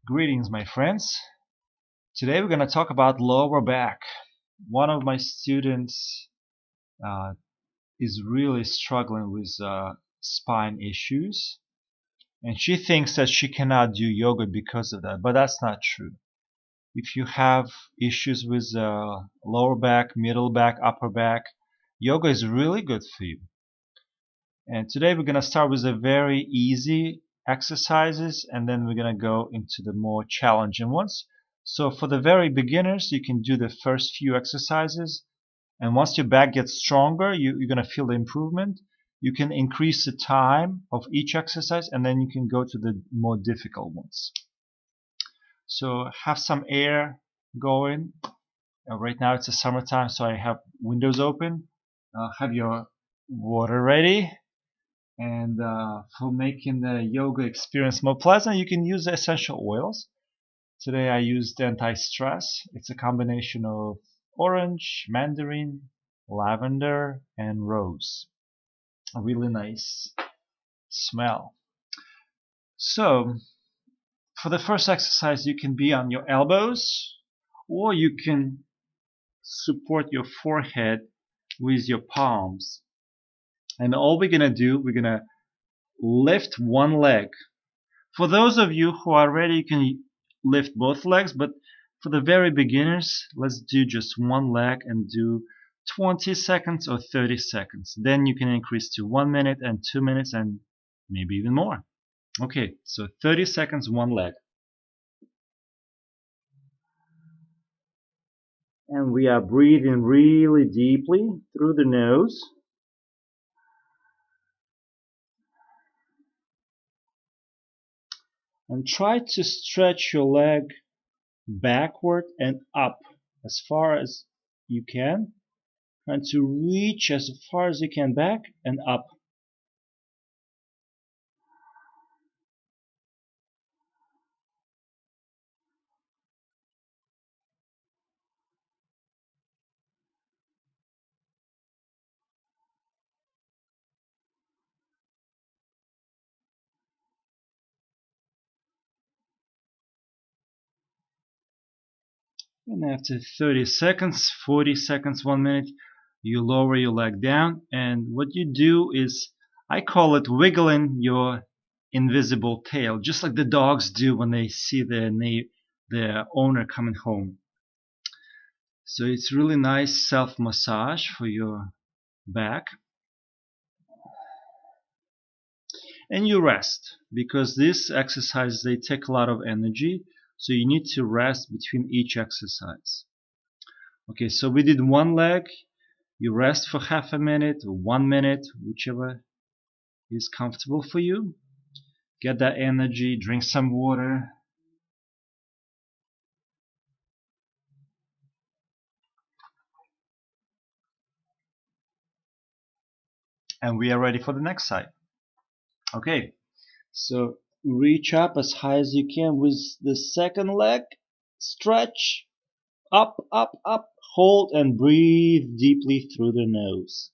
Greetings, my friends. Today we're going to talk about lower back. One of my students uh, is really struggling with spine issues, and she thinks that she cannot do yoga because of that, but that's not true. If you have issues with lower back, middle back, upper back, yoga is really good for you. And today we're going to start with a very easy exercises, and then we're going to go into the more challenging ones. So for the very beginners, you can do the first few exercises, and once your back gets stronger, you're going to feel the improvement. You can increase the time of each exercise, and then you can go to the more difficult ones. So have some air going. Right now it's the summertime, so I have windows open. Have your water ready. And for making the yoga experience more pleasant, you can use essential oils. Today I used anti-stress. It's a combination of orange, mandarin, lavender, and rose. A really nice smell. So for the first exercise, you can be on your elbows, or you can support your forehead with your palms. And all we're going to do, we're going to lift one leg. For those of you who are ready, you can lift both legs, but for the very beginners, let's do just one leg and do 20 seconds or 30 seconds. Then you can increase to 1 minute and 2 minutes and maybe even more. Okay, so 30 seconds, one leg. And we are breathing really deeply through the nose. And try to stretch your leg backward and up as far as you can. Trying to reach as far as you can back and up. And after 30 seconds, 40 seconds, 1 minute, you lower your leg down. And what you do is, I call it wiggling your invisible tail, just like the dogs do when they see their owner coming home. So it's really nice self-massage for your back. And you rest, because these exercises, they take a lot of energy, so you need to rest between each exercise. Okay, so we did one leg. You rest for half a minute or 1 minute, whichever is comfortable for you. Get that energy, drink some water. And we are ready for the next side. Okay, so reach up as high as you can with the second leg. Stretch up, up, up. Hold and breathe deeply through the nose.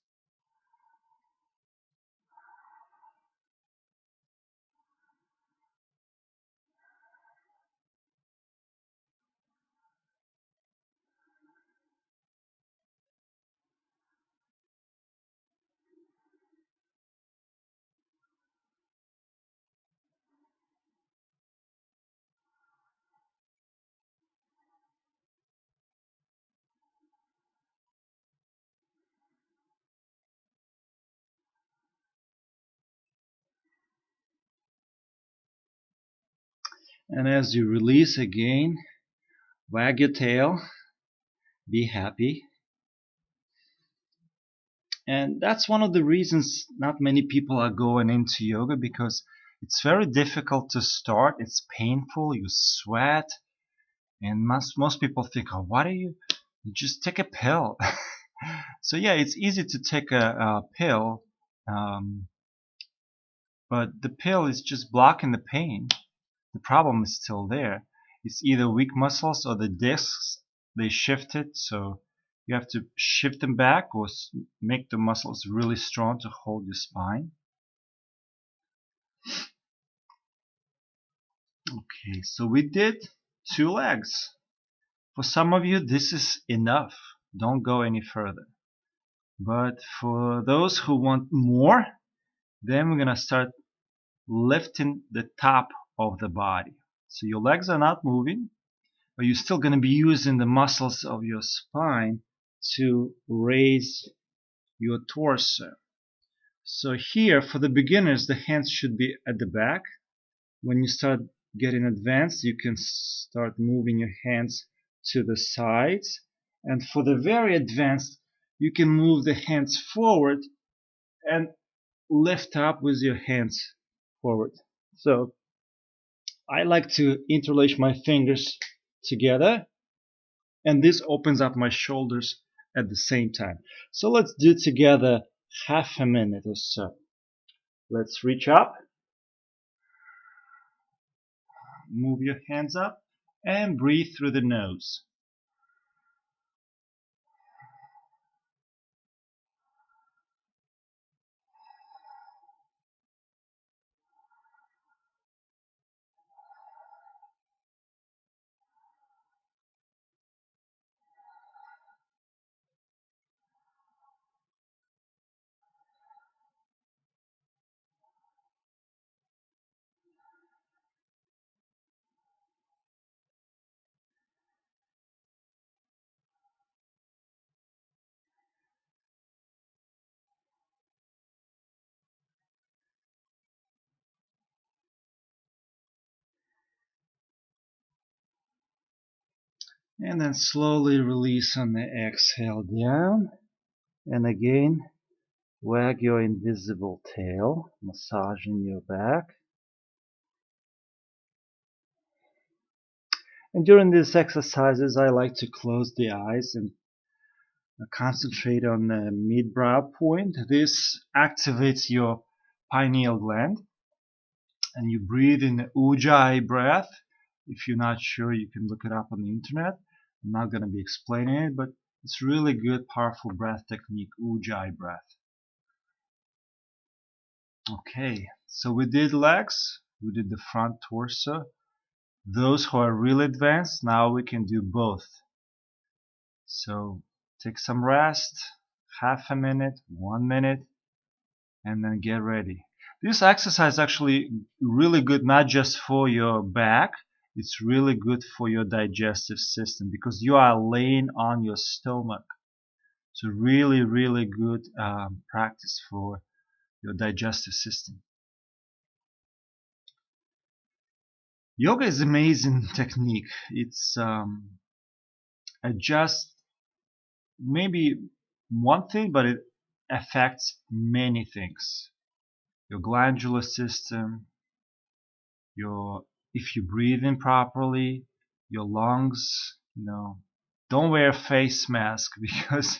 And as you release again, wag your tail, be happy. And that's one of the reasons not many people are going into yoga, because it's very difficult to start. It's painful, you sweat, and most people think, oh, why do you just take a pill? So yeah, it's easy to take a pill, but the pill is just blocking the pain. The problem is still there. It's either weak muscles or the discs, they shifted, so you have to shift them back or make the muscles really strong to hold your spine. Okay, so we did 2 legs. For some of you, this is enough. Don't go any further. But for those who want more, then we're gonna start lifting the top of the body. So your legs are not moving, but you're still gonna be using the muscles of your spine to raise your torso. So here, for the beginners, the hands should be at the back. When you start getting advanced, you can start moving your hands to the sides. And for the very advanced, you can move the hands forward and lift up with your hands forward. So I like to interlace my fingers together, and this opens up my shoulders at the same time. So let's do together half a minute or so. Let's reach up, move your hands up, and breathe through the nose. And then slowly release on the exhale down. And again, wag your invisible tail, massaging your back. And during these exercises, I like to close the eyes and concentrate on the mid-brow point. This activates your pineal gland. And you breathe in the ujjayi breath. If you're not sure, you can look it up on the internet. I'm not going to be explaining it, but it's really good, powerful breath technique, ujjayi breath. Okay, so we did legs, we did the front torso. Those who are really advanced, now we can do both. So take some rest, half a minute, 1 minute, and then get ready. This exercise is actually really good, not just for your back, it's really good for your digestive system because you are laying on your stomach. So really, really good practice for your digestive system. Yoga is an amazing technique. It's just maybe one thing, but it affects many things. Your glandular system, your if you breathe in properly, your lungs, don't wear a face mask because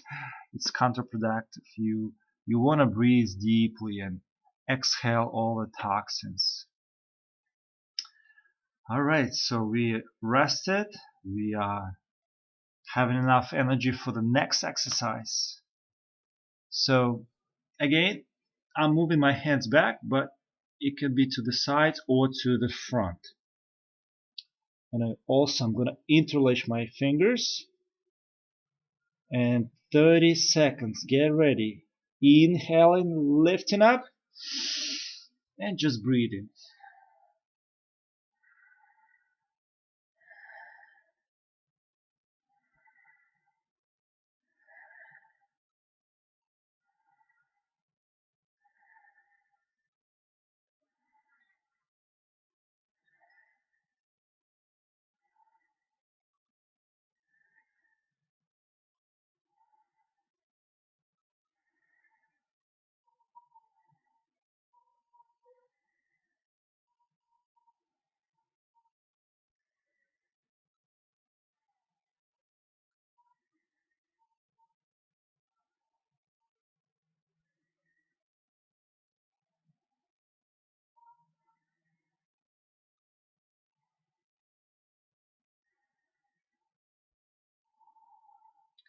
it's counterproductive. You want to breathe deeply and exhale all the toxins. All right, so we rested. We are having enough energy for the next exercise. So again, I'm moving my hands back, but it can be to the sides or to the front. And I'm going to interlace my fingers. And 30 seconds. Get ready. Inhaling, lifting up, and just breathing.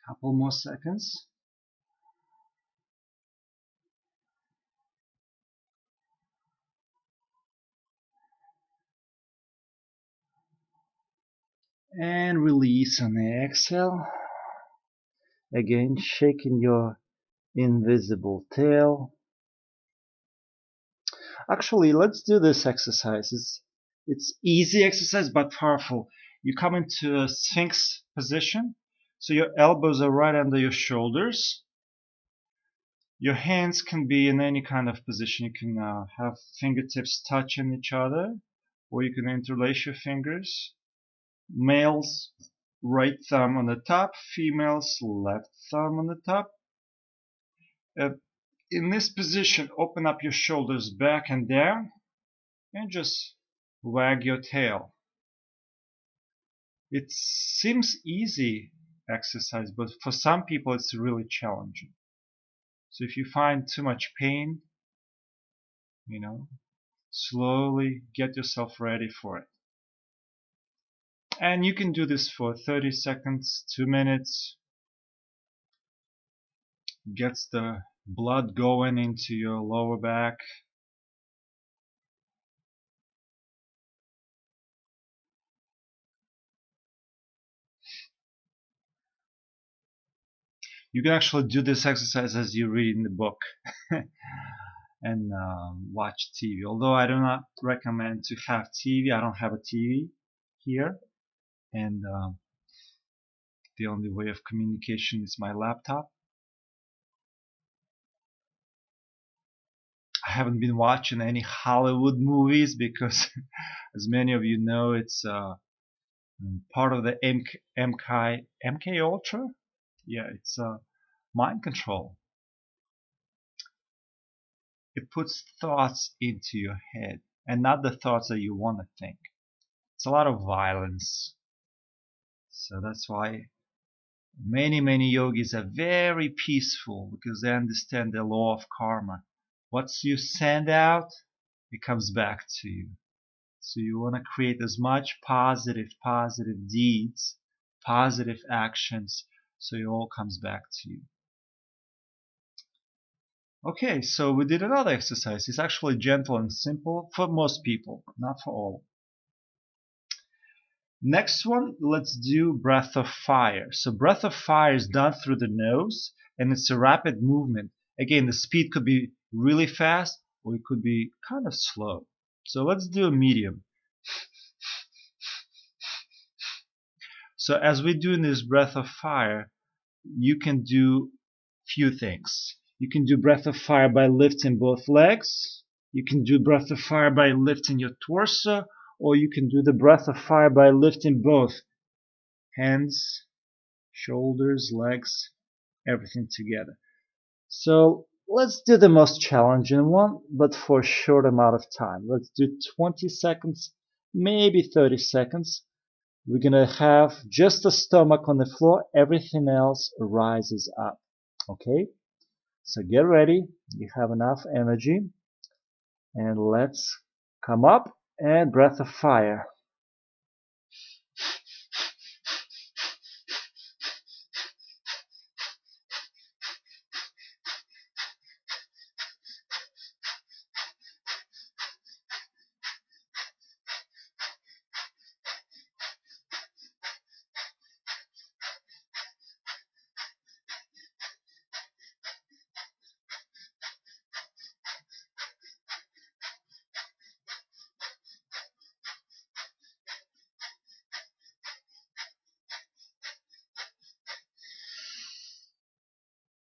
Couple more seconds. And release on the exhale. Again, shaking your invisible tail. Actually, let's do this exercise. It's easy exercise but powerful. You come into a Sphinx position. So your elbows are right under your shoulders. Your hands can be in any kind of position. You can have fingertips touching each other, or you can interlace your fingers. Males, right thumb on the top. Females, left thumb on the top. In this position, open up your shoulders back and down, and just wag your tail. It seems easy exercise, but for some people it's really challenging. So if you find too much pain, slowly get yourself ready for it. And you can do this for 30 seconds, 2 minutes. Gets the blood going into your lower back. You can actually do this exercise as you read in the book and watch TV. Although I do not recommend to have TV. I don't have a TV here, and the only way of communication is my laptop. I haven't been watching any Hollywood movies because, as many of you know, it's part of the MK Ultra. Yeah, it's mind control. It puts thoughts into your head, and not the thoughts that you want to think. It's a lot of violence. So that's why many yogis are very peaceful, because they understand the law of karma. What you send out, it comes back to you. So you want to create as much positive deeds, positive actions, so it all comes back to you. Okay, so we did another exercise. It's actually gentle and simple for most people, not for all. Next one, let's do breath of fire. So breath of fire is done through the nose, and it's a rapid movement. Again, the speed could be really fast, or it could be kind of slow. So let's do a medium. So as we do in this breath of fire, you can do few things. You can do breath of fire by lifting both legs. You can do breath of fire by lifting your torso, or you can do the breath of fire by lifting both hands, shoulders, legs, everything together. So let's do the most challenging one, but for a short amount of time. Let's do 20 seconds, maybe 30 seconds. We're going to have just the stomach on the floor. Everything else rises up. Okay? So get ready. You have enough energy. And let's come up and breath of fire.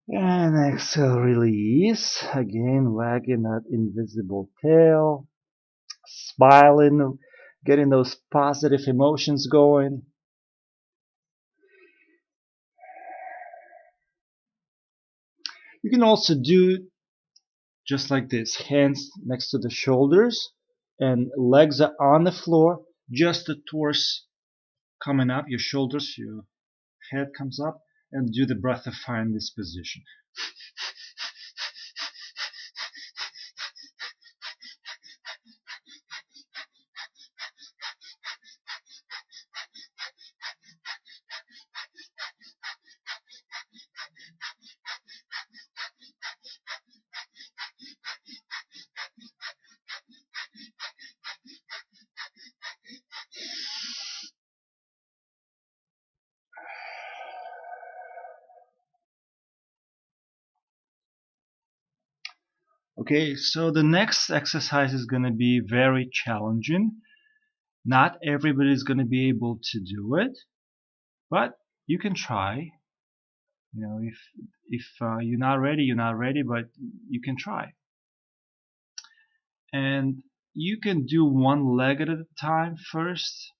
And exhale, release. Again, wagging that invisible tail. Smiling, getting those positive emotions going. You can also do just like this, hands next to the shoulders and legs are on the floor, just the torso coming up, your shoulders, your head comes up, and do the breath of fire in this position. Okay, so the next exercise is going to be very challenging. Not everybody is going to be able to do it, but you can try. If you're not ready, you're not ready, but you can try. And you can do one leg at a time first,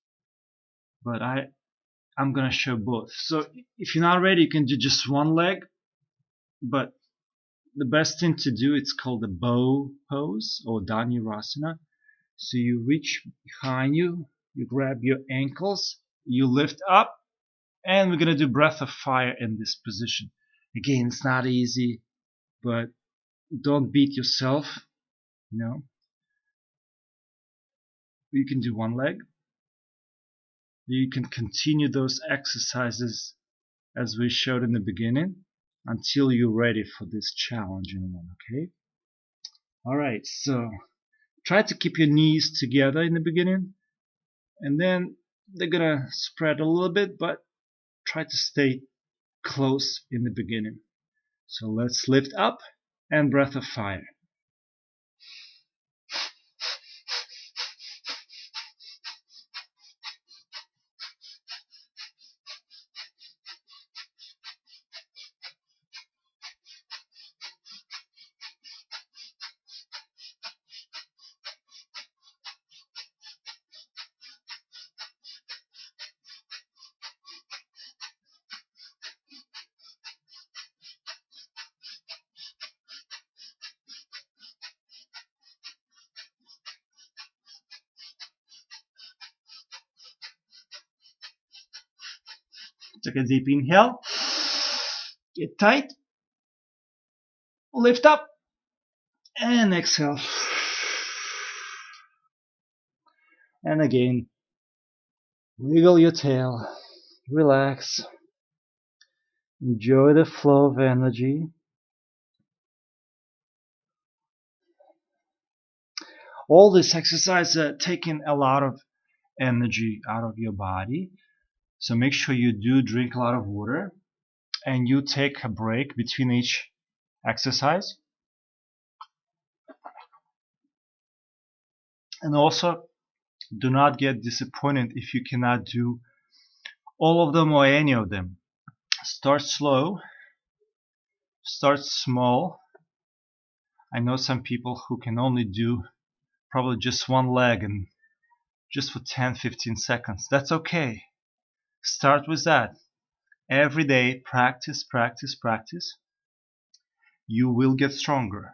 but I'm gonna show both. So if you're not ready, you can do just one leg, but the best thing to do, it's called the bow pose or Dhanurasana. So you reach behind you, you grab your ankles, you lift up, and we're gonna do breath of fire in this position. Again, it's not easy, but don't beat yourself, you know. You can do one leg. You can continue those exercises as we showed in the beginning until you're ready for this challenging one, okay? Alright, so try to keep your knees together in the beginning, and then they're gonna spread a little bit, but try to stay close in the beginning. So let's lift up and breath of fire. Take a deep inhale. Get tight. Lift up. And exhale. And again, wiggle your tail. Relax. Enjoy the flow of energy. All this exercise taking a lot of energy out of your body. So make sure you do drink a lot of water and you take a break between each exercise. And also, do not get disappointed if you cannot do all of them or any of them. Start slow, start small. I know some people who can only do probably just one leg and just for 10-15 seconds. That's okay. Start with that. Every day, practice, practice, practice. You will get stronger.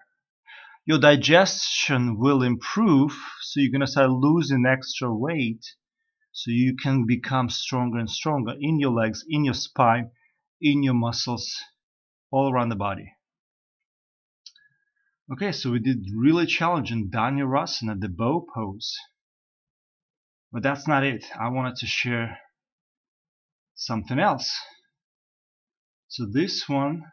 Your digestion will improve, so you're going to start losing extra weight, so you can become stronger and stronger in your legs, in your spine, in your muscles, all around the body. Okay, so we did really challenging Dhanurasana, the bow pose. But that's not it. I wanted to share something else. So this one,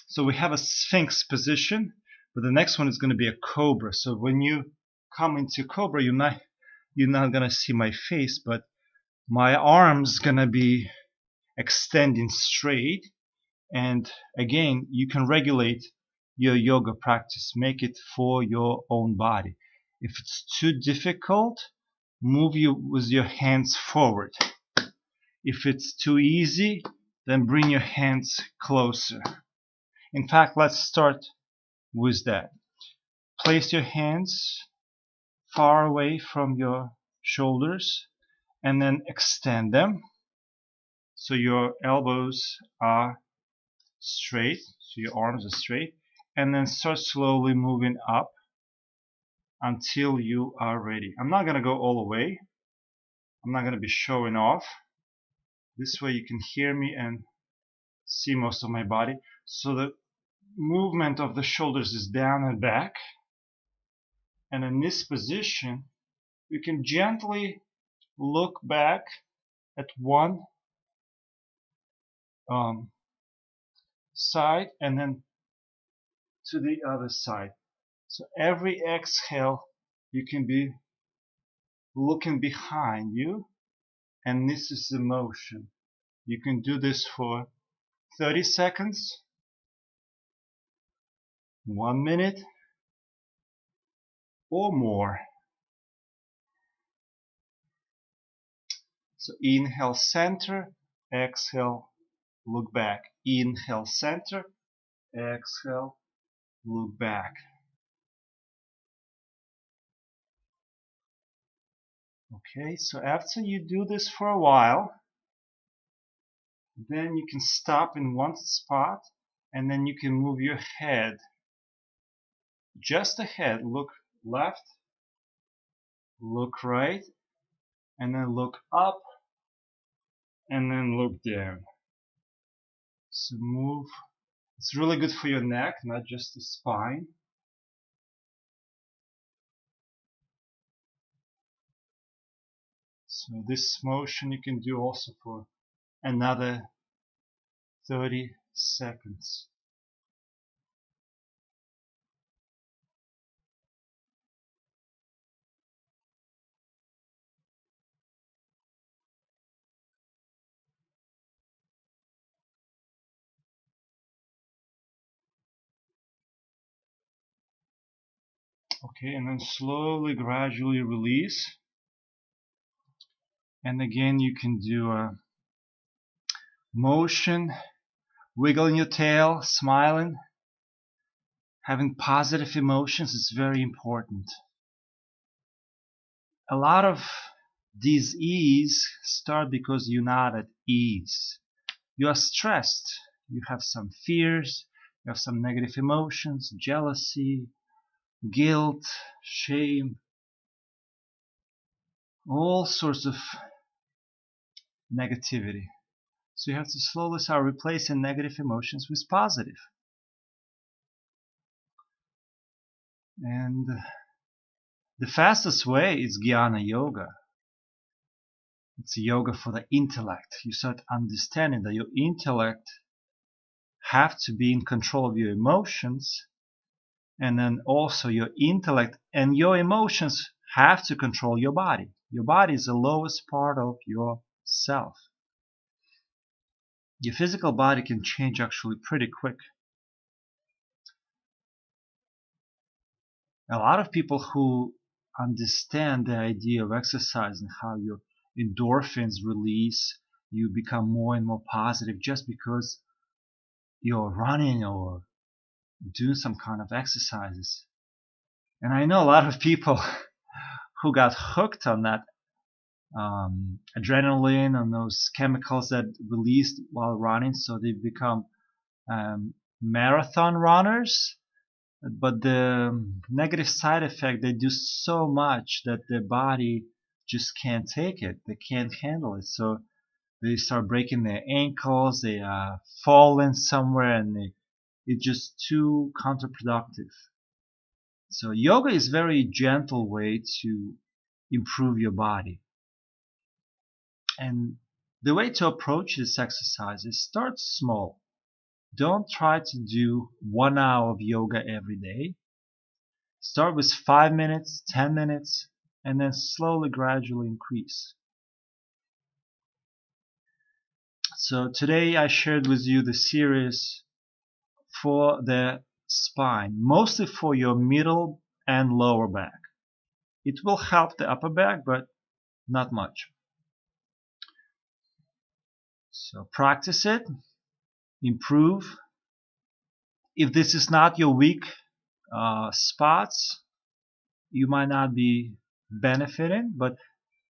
so we have a Sphinx position, but the next one is going to be a Cobra. So when you come into Cobra, you're not going to see my face, but my arms going to be extending straight. And again, you can regulate your yoga practice. Make it for your own body. If it's too difficult, move with your hands forward. If it's too easy, then bring your hands closer. In fact, let's start with that. Place your hands far away from your shoulders and then extend them so your elbows are straight, so your arms are straight, and then start slowly moving up until you are ready. I'm not going to go all the way. I'm not going to be showing off. This way you can hear me and see most of my body. So the movement of the shoulders is down and back. And in this position, you can gently look back at one side and then to the other side. So every exhale, you can be looking behind you, and this is the motion. You can do this for 30 seconds, 1 minute or more. So inhale, center, exhale, look back. Inhale, center, exhale, look back. Okay, so after you do this for a while, then you can stop in one spot and then you can move your head just ahead. Look left, look right, and then look up, and then look down. So move. It's really good for your neck, not just the spine. So this motion you can do also for another 30 seconds. Okay, and then slowly, gradually release. And again, you can do a motion, wiggling your tail, smiling. Having positive emotions is very important. A lot of disease start because you're not at ease. You are stressed. You have some fears. You have some negative emotions, jealousy, guilt, shame, all sorts of negativity. So you have to slowly start replacing negative emotions with positive. And the fastest way is jnana yoga. It's a yoga for the intellect. You start understanding that your intellect have to be in control of your emotions, and then also your intellect and your emotions have to control your body. Your body is the lowest part of your self. Your physical body can change actually pretty quick. A lot of people who understand the idea of exercise and how your endorphins release, you become more and more positive just because you're running or doing some kind of exercises. And I know a lot of people who got hooked on that adrenaline, on those chemicals that released while running, so they become marathon runners. But the negative side effect, they do so much that their body just can't take it. They can't handle it. So they start breaking their ankles, they falling somewhere, and it's just too counterproductive. So yoga is a very gentle way to improve your body. And the way to approach this exercise is start small. Don't try to do 1 hour of yoga every day. Start with 5 minutes, 10 minutes, and then slowly, gradually increase. So today I shared with you the series for the spine, mostly for your middle and lower back. It will help the upper back, but not much. So practice it, improve. If this is not your weak spots, you might not be benefiting, but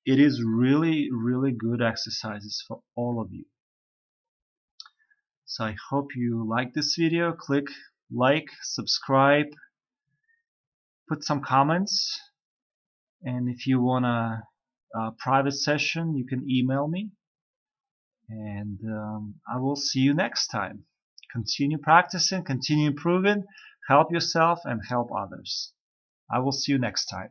it is really, really good exercises for all of you. So I hope you like this video. Click like, subscribe, put some comments, and if you want a private session, you can email me, and I will see you next time. Continue practicing, continue improving, help yourself and help others. I will see you next time.